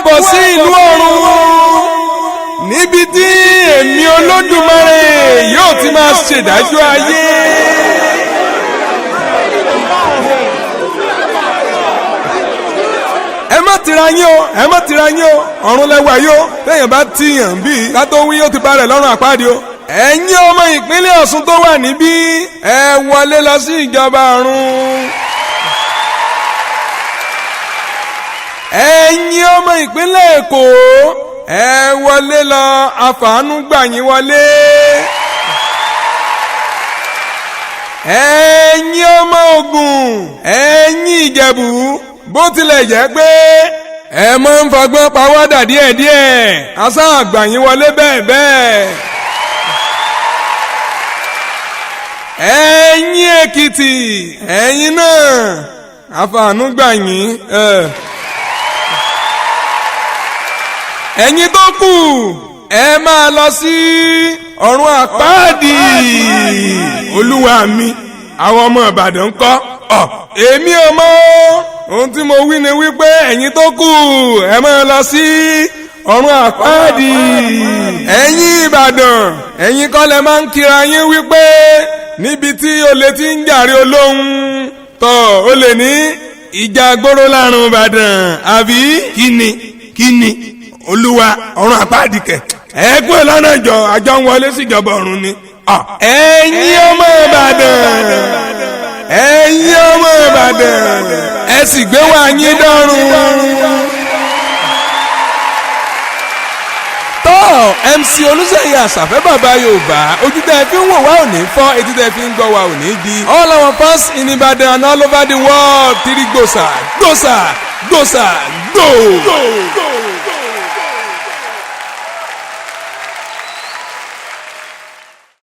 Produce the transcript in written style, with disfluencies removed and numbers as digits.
káàbọ̀ sí ìlú ọ̀run níbi tí èmi Olódùmarè yóò ti máa ṣèdájọ́ ayé. ẹ má tira yín o, ẹ má tira yín o, ọ̀run lẹ́wà yó téèyàn bá tiyàn bíi ká tó wí yóò ti bá rẹ̀ lọ́rùn àpáàdé o. ẹ̀yin ọmọ ìpínlẹ̀ Ọ̀ṣun tó wà níbí ẹ wọlé lọ sí ìjọba ọ̀run. ẹ̀yin ọmọ ìpínlẹ̀ Èkó ẹ wọlé lọ, àfàánú gbà yín wọlé. ẹ̀yin ọmọ Ògùn, ẹ̀yin Ìjẹ̀bú, bó tilẹ̀ jẹ́ pé ẹ máa ń fagbọ́n pawọ́dà díẹ̀díẹ̀, asá àgbà yín wọlé bẹ́ẹ̀ bẹ́ẹ̀. ẹ̀yin Èkìtì, ẹ̀yin náà àfàánú gbà yín. ẹ̀yin tó kù ẹ máa lọ sí ọ̀run àpáàdì. Olúwa mi, àwọn ọmọ Ìbàdàn ń kọ́ èmi ò mọ̀ ohun tí mo wí ni wípé ẹ̀yin tó kù ẹ máa lọ sí ọ̀run àpáàdì. ẹ̀yin Ìbàdàn, ẹ̀yin kọ́ lẹ máa ń kíra yín wípé níbi tí olè ti ń jàre olóhùn tọ̀ olè ní ìjà gbóró lárùn Ìbàdàn àbí kíni Olúwa ọ̀run àpáàdì kẹ̀ ẹ̀kú ìlànà ìjọ àjọ ń wọlé síjọba ọ̀run ni. ẹ̀yin ọmọ Ìbàdàn, ẹ̀yin ọmọ Ìbàdàn, ẹ sì gbé wá yín dọ́run. MC Olúṣèyí Àṣàfẹ́ bàbá Yorùbá, ojú tẹ́ fi ń wò wá ò ní fọ́, etí tẹ́ fi ń gbọ́ wá ò ní di. All our fans in Ibadan and all over the world, tiri gbòsà gbòsà gbòsà gbò.